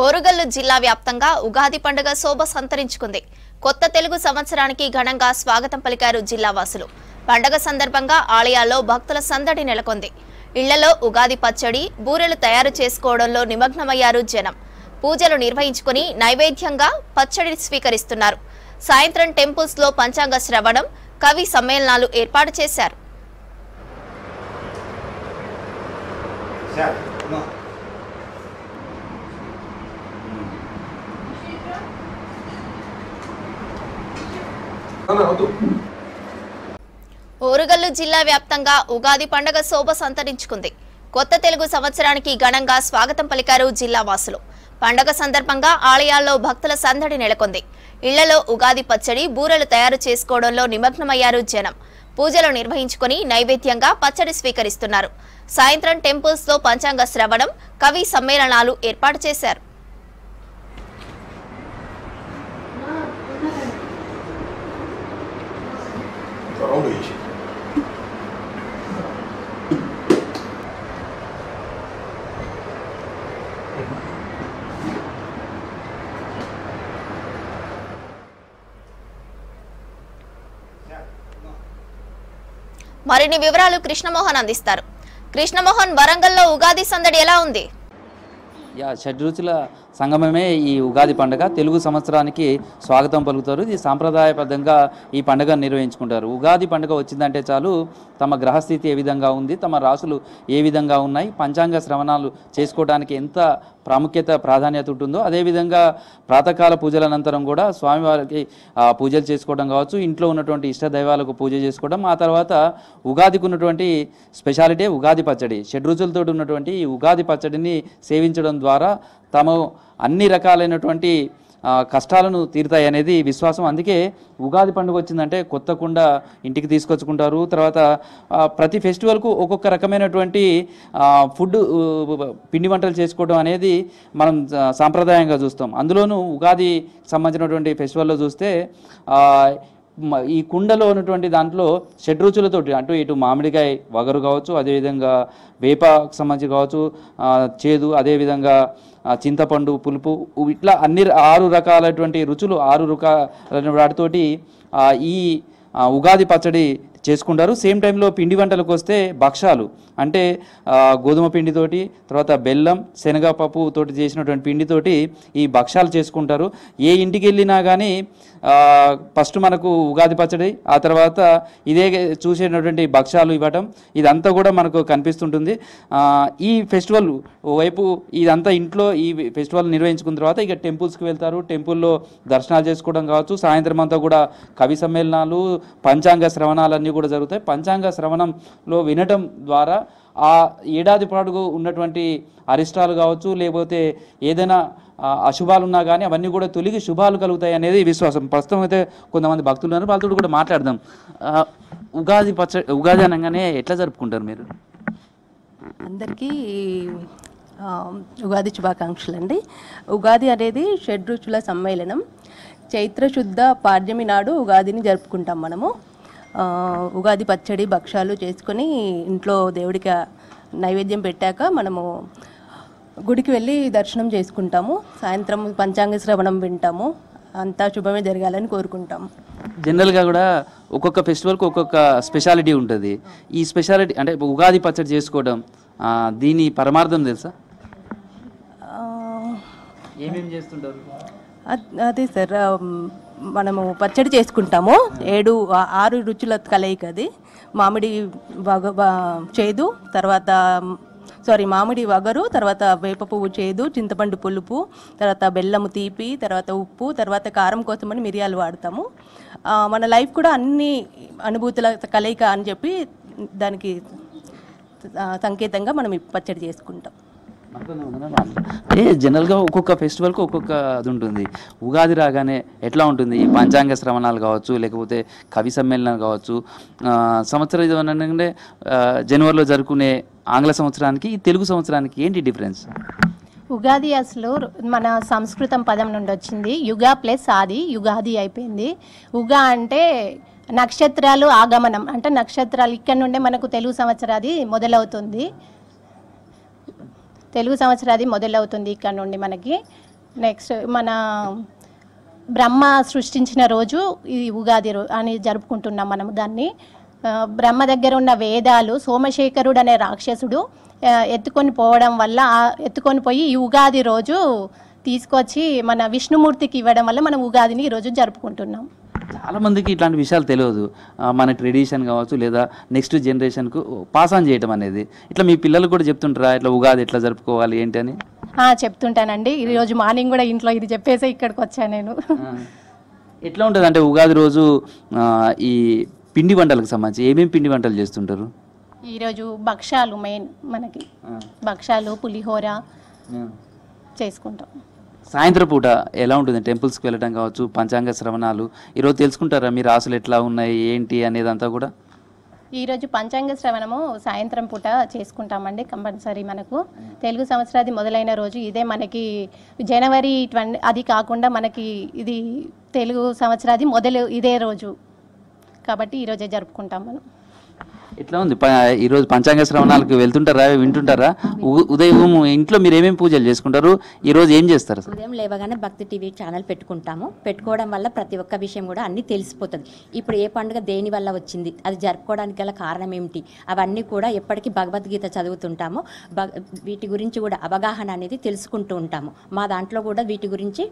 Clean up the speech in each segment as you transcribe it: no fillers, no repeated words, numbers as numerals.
ఓరుగల్లు జిల్లా వ్యాప్తంగా ఉగాది పండుగ శోభ సంతరించుకుంది. కొత్త తెలుగు సంవత్సరానికి ఘనంగా స్వాగతం పలికారు జిల్లా వాసులు. పండుగ సందర్భంగా ఆలయాల్లో భక్తుల సందడి నెలకొంది. ఇళ్లలో ఉగాది పచ్చడి, బూరెలు తయారు చేసుకోవడంలో నిమగ్నమయ్యారు జనం. పూజలు నిర్వహించుకుని నైవేద్యంగా పచ్చడి స్వీకరిస్తున్నారు. సాయంత్రం టెంపుల్స్ లో పంచాంగ శ్రవణం, కవి సమ్మేళనాలు ఏర్పాటు చేశారు. ఓరుగల్లు జిల్లా వ్యాప్తంగా ఉగాది పండుగ శోభ సంతరించుకుంది. కొత్త తెలుగు సంవత్సరానికి ఘనంగా స్వాగతం పలికారు జిల్లా వాసులు. పండుగ సందర్భంగా ఆలయాల్లో భక్తుల సందడి నెలకొంది. ఇళ్లలో ఉగాది పచ్చడి, బూరెలు తయారు చేసుకోవడంలో నిమగ్నమయ్యారు జనం. పూజలు నిర్వహించుకుని నైవేద్యంగా పచ్చడి స్వీకరిస్తున్నారు. సాయంత్రం టెంపుల్స్ లో పంచాంగ శ్రవణం, కవి సమ్మేళనాలు ఏర్పాటు చేశారు. మరిన్ని వివరాలు కృష్ణమోహన్ అందిస్తారు. కృష్ణమోహన్, వరంగల్లో ఉగాది సందడి ఎలా ఉంది? షడ్రుచుల సంగమమే ఈ ఉగాది పండుగ. తెలుగు సంవత్సరానికి స్వాగతం పలుకుతారు. ఇది సాంప్రదాయబద్ధంగా ఈ పండుగ నిర్వహించుకుంటారు. ఉగాది పండుగ వచ్చిందంటే చాలు తమ గ్రహస్థితి ఏ విధంగా ఉంది, తమ రాసులు ఏ విధంగా ఉన్నాయి, పంచాంగ శ్రవణాలు చేసుకోవడానికి ఎంత ప్రాధాన్యత ఉంటుందో అదేవిధంగా ప్రాతకాల పూజల అనంతరం కూడా స్వామివారికి పూజలు చేసుకోవడం కావచ్చు, ఇంట్లో ఉన్నటువంటి ఇష్ట దైవాలకు పూజ చేసుకోవడం, ఆ తర్వాత ఉగాదికి ఉన్నటువంటి స్పెషాలిటీ ఉగాది పచ్చడి. షడ్రుచులతో ఉన్నటువంటి ఈ ఉగాది పచ్చడిని సేవించడం ద్వారా తాము అన్ని రకాలైనటువంటి కష్టాలను తీరుతాయి అనేది విశ్వాసం. అందుకే ఉగాది పండుగ వచ్చిందంటే కొత్త కుండ ఇంటికి తీసుకొచ్చుకుంటారు. తర్వాత ప్రతి ఫెస్టివల్కు ఒక్కొక్క రకమైనటువంటి ఫుడ్, పిండి వంటలు చేసుకోవడం అనేది మనం సాంప్రదాయంగా చూస్తాం. అందులోనూ ఉగాది సంబంధించినటువంటి ఫెస్టివల్లో చూస్తే ఈ కుండలో ఉన్నటువంటి దాంట్లో షడ్రుచులతోటి అటు ఇటు మామిడికాయ వగరు కావచ్చు, అదేవిధంగా వేపకు సంబంధించి కావచ్చు, చేదు, అదేవిధంగా చింతపండు పులుపు, ఇట్లా అన్ని 6 రకాలైనటువంటి రుచులు, 6 రకాల వాటితోటి ఈ ఉగాది పచ్చడి చేసుకుంటారు. సేమ్ టైంలో పిండి వంటలకు వస్తే భక్షాలు అంటే గోధుమ పిండితోటి, తర్వాత బెల్లం, శనగపప్పు తోటి చేసినటువంటి పిండితోటి ఈ భక్షాలు చేసుకుంటారు. ఏ ఇంటికి వెళ్ళినా కానీ ఫస్ట్ మనకు ఉగాది పచ్చడి, ఆ తర్వాత ఇదే చూసేటటువంటి భక్షాలు ఇవ్వటం, ఇదంతా కూడా మనకు కనిపిస్తుంటుంది. ఈ ఫెస్టివల్ వైపు ఇదంతా ఇంట్లో ఈ ఫెస్టివల్ నిర్వహించుకున్న తర్వాత ఇక టెంపుల్స్కి వెళ్తారు. టెంపుల్లో దర్శనాలు చేసుకోవడం కావచ్చు, సాయంత్రం అంతా కూడా కవి సమ్మేళనాలు, పంచాంగ శ్రవణాలన్నీ కూడా జరుగుతాయి. పంచాంగ శ్రవణంలో వినటం ద్వారా ఆ ఏడాది పాటు ఉన్నటువంటి అరిష్టాలు కావచ్చు, లేకపోతే ఏదైనా అశుభాలు ఉన్నా కానీ అవన్నీ కూడా తొలగి శుభాలు కలుగుతాయి అనేది విశ్వాసం. ప్రస్తుతం అయితే కొంతమంది భక్తులు ఉన్నారు, వాళ్ళతో కూడా మాట్లాడదాం. ఉగాది అనగానే ఎట్లా జరుపుకుంటారు మీరు? అందరికీ ఉగాది శుభాకాంక్షలు అండి. ఉగాది అనేది షడ్రుచుల సమ్మేళనం. చైత్ర శుద్ధ పాడ్యమి నాడు ఉగాదిని జరుపుకుంటాం మనము. ఉగాది పచ్చడి, భక్షాలు చేసుకొని ఇంట్లో దేవుడికి నైవేద్యం పెట్టాక మనము గుడికి వెళ్ళి దర్శనం చేసుకుంటాము. సాయంత్రం పంచాంగ శ్రవణం వింటాము. అంతా శుభమే జరగాలని కోరుకుంటాము. జనరల్గా కూడా ఒక్కొక్క ఫెస్టివల్కి ఒక్కొక్క స్పెషాలిటీ ఉంటుంది. ఈ స్పెషాలిటీ అంటే ఉగాది పచ్చడి చేసుకోవడం, దీని పరమార్థం తెలుసా? ఏమేమి చేస్తుంటారు? అదే సార్, మనము పచ్చడి చేసుకుంటాము. 6 రుచుల కలయిక అది. మామిడి చేదు, తర్వాత మామిడి వగరు, తర్వాత వేప పువ్వు చేదు, చింతపండు పులుపు, తర్వాత బెల్లము తీపి, తర్వాత ఉప్పు, తర్వాత కారం కోసమని మిరియాలు వాడతాము. మన లైఫ్ కూడా అన్ని అనుభూతుల కలయిక అని చెప్పి దానికి సంకేతంగా మనం ఈ పచ్చడి చేసుకుంటాం. జనరల్గా ఒక్కొక్క ఫెస్టివల్కి ఒక్కొక్క అది ఉంటుంది. ఉగాది రాగానే ఎట్లా ఉంటుంది? పంచాంగ శ్రవణాలు కావచ్చు, లేకపోతే కవి సమ్మేళనాలు కావచ్చు, సంవత్సరం అంటే జనవరిలో జరుపుకునే ఆంగ్ల సంవత్సరానికి తెలుగు సంవత్సరానికి ఏంటి డిఫరెన్స్? ఉగాది అసలు మన సంస్కృతం పదం నుండి వచ్చింది. యుగా ప్లస్ ఆది, యుగాది అయిపోయింది. ఉగా అంటే నక్షత్రాలు ఆగమనం, అంటే నక్షత్రాలు ఇక్కడ నుండే మనకు తెలుగు సంవత్సరాది మొదలవుతుంది. తెలుగు సంవత్సరాది మొదలవుతుంది ఇక్కడ నుండి మనకి. నెక్స్ట్ మన బ్రహ్మ సృష్టించిన రోజు ఇది ఉగాది అని జరుపుకుంటున్నాం మనం దాన్ని. బ్రహ్మ దగ్గర ఉన్న వేదాలు సోమశేఖరుడు అనే రాక్షసుడు ఎత్తుకొని పోవడం వల్ల ఎత్తుకొని పోయి ఈ ఉగాది రోజు తీసుకొచ్చి మన విష్ణుమూర్తికి ఇవ్వడం వల్ల మనం ఉగాదిని ఈరోజు జరుపుకుంటున్నాం. చాలామందికి ఇట్లాంటి విషయాలు తెలియదు. మన ట్రెడిషన్ కావచ్చు లేదా నెక్స్ట్ జనరేషన్కు పాస్ ఆన్ చేయటం అనేది. ఇట్లా మీ పిల్లలు కూడా చెప్తుంటారా ఇట్లా ఉగాది ఎట్లా జరుపుకోవాలి ఏంటి అని? చెప్తుంటానండి. ఈరోజు మార్నింగ్ కూడా ఇంట్లో ఇది చెప్పేసి ఇక్కడికి వచ్చాను నేను. ఎట్లా ఉంటుంది అంటే ఉగాది రోజు ఈ పిండి వంటలకు సంబంధించి ఏమేమి పిండి వంటలు చేస్తుంటారు? ఈరోజు భక్షాలు మెయిన్ మనకి, భక్షాలు పులిహోర చేసుకుంటాం. సాయంత్రం పూట ఎలా ఉంటుంది? టెంపుల్స్కి వెళ్ళడం కావచ్చు, పంచాంగ శ్రవణాలు ఈరోజు తెలుసుకుంటారా మీ రాసులు ఎట్లా ఉన్నాయి ఏంటి అనేది అంతా కూడా? ఈరోజు పంచాంగ శ్రవణము సాయంత్రం పూట చేసుకుంటామండి కంపల్సరీ. మనకు తెలుగు సంవత్సరాది మొదలైన రోజు ఇదే. మనకి జనవరి 20 అది కాకుండా మనకి ఇది తెలుగు సంవత్సరాది మొదలు ఇదే రోజు కాబట్టి ఈరోజే జరుపుకుంటాం మనం. ఎట్లా ఉంది ఈరోజు పంచాంగ శ్రవణాలకు వెళ్తుంటారా, వింటుంటారా? ఉదయం ఇంట్లో మీరు ఏమేమి పూజలు చేసుకుంటారు? ఈరోజు ఏం చేస్తారు? ఉదయం లేవగానే భక్తి టీవీ ఛానల్ పెట్టుకుంటాము. పెట్టుకోవడం వల్ల ప్రతి ఒక్క విషయం కూడా అన్నీ తెలిసిపోతుంది. ఇప్పుడు ఏ పండుగ దేని వల్ల వచ్చింది, అది జరుపుకోవడానికి గల కారణం ఏమిటి, అవన్నీ కూడా ఎప్పటికీ భగవద్గీత చదువుతుంటాము. వీటి గురించి కూడా అవగాహన అనేది తెలుసుకుంటూ ఉంటాము. మా దాంట్లో కూడా వీటి గురించి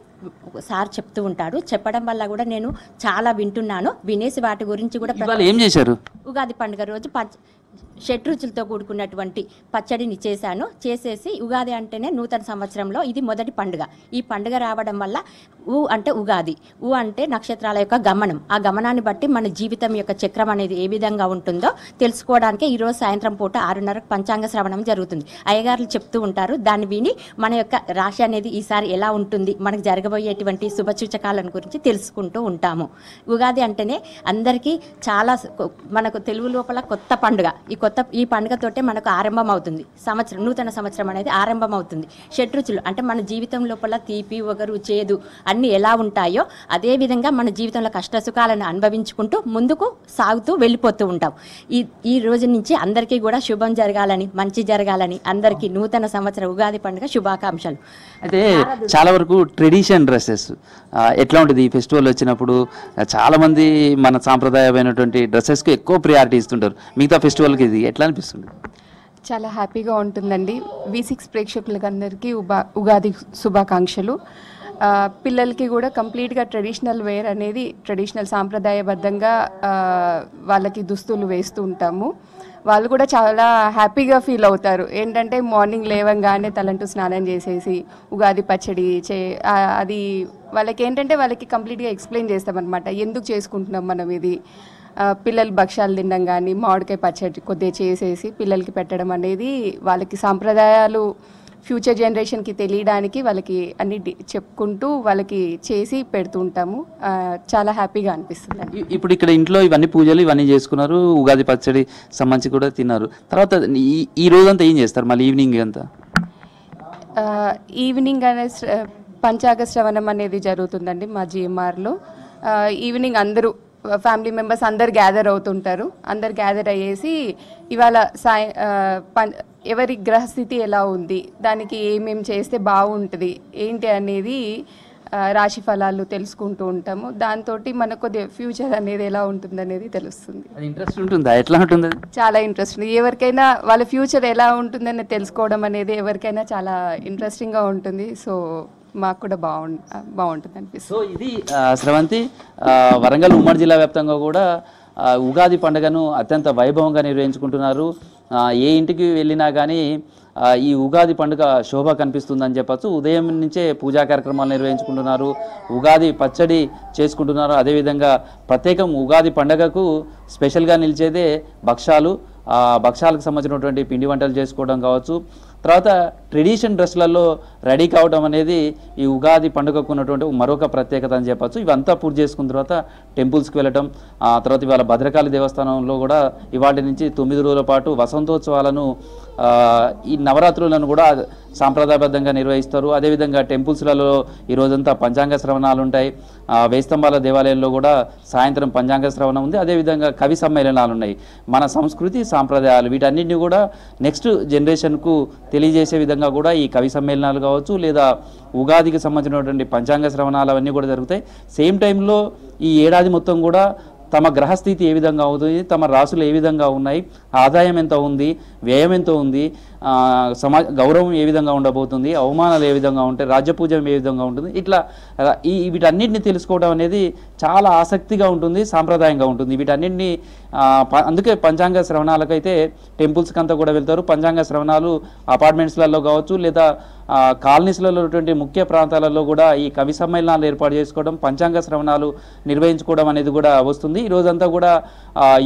సార్ చెప్తూ ఉంటాడు. చెప్పడం వల్ల కూడా నేను చాలా వింటున్నాను. వినేసి వాటి గురించి కూడా ఏం చేశారు? ఉగాది పండుగ రోజు షడ్రుచులతో కూడుకున్నటువంటి పచ్చడిని చేసేసి ఉగాది అంటేనే నూతన సంవత్సరంలో ఇది మొదటి పండుగ. ఈ పండుగ రావడం వల్ల అంటే ఉగాది, అంటే నక్షత్రాల యొక్క గమనం. ఆ గమనాన్ని బట్టి మన జీవితం యొక్క చక్రం అనేది ఏ విధంగా ఉంటుందో తెలుసుకోవడానికి ఈరోజు సాయంత్రం పూట 6:30 పంచాంగ శ్రవణం జరుగుతుంది. అయ్యగారులు చెప్తూ ఉంటారు. దాన్ని విని మన యొక్క రాశి అనేది ఈసారి ఎలా ఉంటుంది, మనకు జరగబోయేటువంటి శుభసూచకాలను గురించి తెలుసుకుంటూ ఉంటాము. ఉగాది అంటేనే అందరికీ చాలా మనకు తెలుగు లోపల కొత్త పండుగ. ఈ పండుగతోటే మనకు ఆరంభం అవుతుంది సంవత్సరం, నూతన సంవత్సరం అనేది ఆరంభం అవుతుంది. షడ్రుచులు అంటే మన జీవితం లోపల తీపి, ఒగరు, చేదు అన్నీ ఎలా ఉంటాయో అదే విధంగా మన జీవితంలో కష్టసుఖాలను అనుభవించుకుంటూ ముందుకు సాగుతూ వెళ్ళిపోతూ ఉంటాం. ఈ రోజు నుంచి అందరికీ కూడా శుభం జరగాలని, మంచి జరగాలని అందరికీ నూతన సంవత్సర ఉగాది పండుగ శుభాకాంక్షలు. అయితే చాలా వరకు ట్రెడిషన్ డ్రెస్సెస్ ఎట్లా ఉంటుంది ఈ ఫెస్టివల్ వచ్చినప్పుడు? చాలా మంది మన సాంప్రదాయమైనటువంటి డ్రెస్సెస్కి ఎక్కువ ప్రియారిటీ ఇస్తుంటారు. మిగతా ఫెస్టివల్కి ఇది ఎట్లా అనిపిస్తుంది? చాలా హ్యాపీగా ఉంటుందండి. V6 ప్రేక్షకులందరికీ ఉగాది శుభాకాంక్షలు. పిల్లలకి కూడా కంప్లీట్గా ట్రెడిషనల్ వేర్ అనేది ట్రెడిషనల్ సాంప్రదాయబద్ధంగా వాళ్ళకి దుస్తులు వేస్తూ ఉంటాము. వాళ్ళు కూడా చాలా హ్యాపీగా ఫీల్ అవుతారు. ఏంటంటే మార్నింగ్ లేవంగానే తలంటూ స్నానం చేసేసి ఉగాది పచ్చడి అది వాళ్ళకి ఏంటంటే వాళ్ళకి కంప్లీట్గా ఎక్స్ప్లెయిన్ చేస్తామన్నమాట. ఎందుకు చేసుకుంటున్నాం మనం ఇది. పిల్లలు భక్షాలు తినడం కానీ మామిడికాయ పచ్చడి కొద్దిగా చేసేసి పిల్లలకి పెట్టడం అనేది వాళ్ళకి సాంప్రదాయాలు ఫ్యూచర్ జనరేషన్కి తెలియడానికి వాళ్ళకి అన్ని చెప్పుకుంటూ వాళ్ళకి చేసి పెడుతూ ఉంటాము. చాలా హ్యాపీగా అనిపిస్తుంది. ఇప్పుడు ఇక్కడ ఇంట్లో ఇవన్నీ పూజలు ఇవన్నీ చేసుకున్నారు, ఉగాది పచ్చడి సంబంధించి కూడా తిన్నారు. తర్వాత ఈ రోజంతా ఏం చేస్తారు? మళ్ళీ ఈవినింగ్ అంతా ఈవినింగ్ అనేది పంచాంగ శ్రవణం అనేది జరుగుతుందండి మా GMRలో. ఈవినింగ్ అందరూ ఫ్యామిలీ మెంబర్స్ అందరు గ్యాదర్ అవుతుంటారు. అందరు గ్యాదర్ అయ్యేసి ఇవాళ ఎవరి గ్రహస్థితి ఎలా ఉంది, దానికి ఏమేమి చేస్తే బాగుంటుంది ఏంటి అనేది రాశి ఫలాలు తెలుసుకుంటూ ఉంటాము. దాంతో మనకు కొద్దిగా ఫ్యూచర్ అనేది ఎలా ఉంటుంది అనేది తెలుస్తుంది. ఇంట్రెస్ట్ ఉంటుందా? ఎట్లా ఉంటుంది? చాలా ఇంట్రెస్ట్ ఉంది. ఎవరికైనా వాళ్ళ ఫ్యూచర్ ఎలా ఉంటుందని తెలుసుకోవడం అనేది ఎవరికైనా చాలా ఇంట్రెస్టింగ్గా ఉంటుంది. సో మాకు కూడా బాగుంటుంది అనిపిస్తుంది. సో ఇది స్రవంతి, వరంగల్ ఉమ్మడి జిల్లా వ్యాప్తంగా కూడా ఉగాది పండుగను అత్యంత వైభవంగా నిర్వహించుకుంటున్నారు. ఏ ఇంటికి వెళ్ళినా కానీ ఈ ఉగాది పండుగ శోభ కనిపిస్తుందని చెప్పచ్చు. ఉదయం నుంచే పూజా కార్యక్రమాలు నిర్వహించుకుంటున్నారు, ఉగాది పచ్చడి చేసుకుంటున్నారు. అదేవిధంగా ప్రత్యేకం ఉగాది పండుగకు స్పెషల్గా నిలిచేదే భక్షాలు. భక్షాలకు సంబంధించినటువంటి పిండి వంటలు చేసుకోవడం కావచ్చు, తర్వాత ట్రెడిషన్ డ్రెస్లలో రెడీ కావడం అనేది ఈ ఉగాది పండుగకు ఉన్నటువంటి మరొక ప్రత్యేకత అని చెప్పచ్చు. ఇవంతా పూర్తి చేసుకున్న తర్వాత టెంపుల్స్కి వెళ్ళటం, తర్వాత ఇవాళ భద్రకాళి దేవస్థానంలో కూడా ఇవాటి నుంచి 9 రోజుల పాటు వసంతోత్సవాలను ఈ నవరాత్రులను కూడా సాంప్రదాయబద్ధంగా నిర్వహిస్తారు. అదేవిధంగా టెంపుల్స్లలో ఈ రోజంతా పంచాంగ శ్రవణాలు ఉంటాయి. వేస్తంబాల దేవాలయంలో కూడా సాయంత్రం పంచాంగ శ్రవణం ఉంది. అదేవిధంగా కవి సమ్మేళనాలు ఉన్నాయి. మన సంస్కృతి సాంప్రదాయాలు వీటన్నిటిని కూడా నెక్స్ట్ జనరేషన్కు తెలియజేసే విధంగా వ్యాప్తంగా కూడా ఈ కవి సమ్మేళనాలు కావచ్చు లేదా ఉగాదికి సంబంధించినటువంటి పంచాంగ శ్రవణాలు అవన్నీ కూడా జరుగుతాయి. సేమ్ టైంలో ఈ ఏడాది మొత్తం కూడా తమ గ్రహస్థితి ఏ విధంగా అవుతుంది, తమ రాసులు ఏ విధంగా ఉన్నాయి, ఆదాయం ఎంత ఉంది, వ్యయం ఎంత ఉంది, గౌరవం ఏ విధంగా ఉండబోతుంది, అవమానాలు ఏ విధంగా ఉంటాయి, రాజ్యపూజం ఏ విధంగా ఉంటుంది, ఇట్లా వీటన్నిటిని తెలుసుకోవడం అనేది చాలా ఆసక్తిగా ఉంటుంది, సాంప్రదాయంగా ఉంటుంది. వీటన్నిటిని అందుకే పంచాంగ శ్రవణాలకైతే టెంపుల్స్కి అంతా కూడా వెళ్తారు. పంచాంగ శ్రవణాలు అపార్ట్మెంట్స్లలో కావచ్చు లేదా కాలనీస్లలో ఉన్నటువంటి ముఖ్య ప్రాంతాలలో కూడా ఈ కవి సమ్మేళనాలు ఏర్పాటు చేసుకోవడం, పంచాంగ శ్రవణాలు నిర్వహించుకోవడం అనేది కూడా వస్తుంది. ఈ రోజంతా కూడా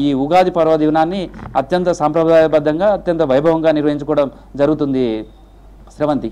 ఈ ఉగాది పర్వదినాన్ని అత్యంత సాంప్రదాయబద్ధంగా అత్యంత వైభవంగా నిర్వహించుకోవడం జరుగుతుంది. శ్రవంతి.